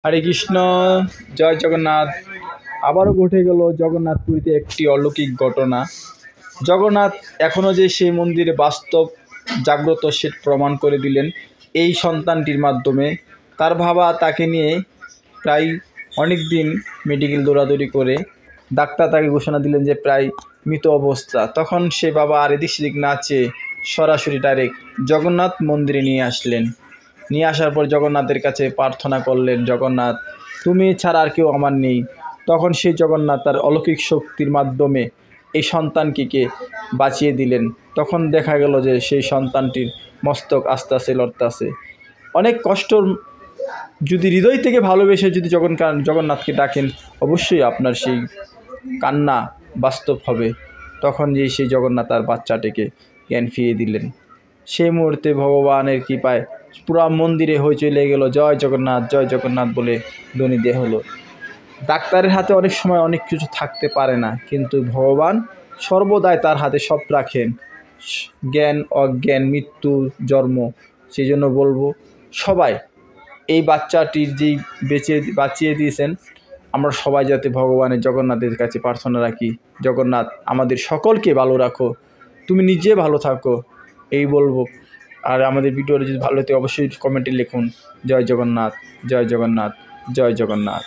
হরে কৃষ্ণ, জয় জগন্নাথ। আবারও ঘটে গেল জগন্নাথপুরীতে একটি অলৌকিক ঘটনা। জগন্নাথ এখনও যে সেই মন্দিরে বাস্তব জাগ্রত সে প্রমাণ করে দিলেন এই সন্তানটির মাধ্যমে। তার বাবা তাকে নিয়ে প্রায় অনেক দিন মেডিকেল দৌড়াদৌড়ি করে ডাক্তার তাকে ঘোষণা দিলেন যে প্রায় মৃত অবস্থা। তখন সে বাবা আর এদিক সেদিক না চেয়ে সরাসরি ডাইরেক্ট জগন্নাথ মন্দিরে নিয়ে আসলেন। নিয়ে আসার পর জগন্নাথের কাছে প্রার্থনা করলেন, জগন্নাথ তুমি ছাড়া আর কেউ আমার নেই। তখন সেই জগন্নাথ তার অলৌকিক শক্তির মাধ্যমে এই সন্তানটিকে বাঁচিয়ে দিলেন। তখন দেখা গেল যে সেই সন্তানটির মস্তক আস্তে আস্তে লড়তেছে। অনেক কষ্ট, যদি হৃদয় থেকে ভালোবেসে যদি জগন্নাথকে ডাকেন, অবশ্যই আপনার সেই কান্না বাস্তব হবে। তখন যে সেই জগন্নাথ তার বাচ্চাটিকে জ্ঞান ফিরিয়ে দিলেন। সেই মুহূর্তে ভগবানের কৃপায় পুরা মন্দিরে হইচই লেগে গেল, জয় জগন্নাথ বলে ধ্বনি দেয়া হলো। ডাক্তারের হাতে অনেক সময় অনেক কিছু থাকতে পারে না, কিন্তু ভগবান সর্বদাই তার হাতে সব রাখেন, জ্ঞান অজ্ঞান মৃত্যু জন্ম। সেই জন্য বলবো সবাই এই বাচ্চাটির যেই বাঁচিয়ে দিয়েছেন, আমরা সবাই যাতে ভগবানের জগন্নাথের কাছে প্রার্থনা রাখি, জগন্নাথ আমাদের সকলকে ভালো রাখো, তুমি নিজে ভালো থাকো, এই বলবো। আর আমাদের ভিডিওটা যদি ভালো হতে অবশ্যই কমেন্টে লিখুন জয় জগন্নাথ, জয় জগন্নাথ, জয় জগন্নাথ।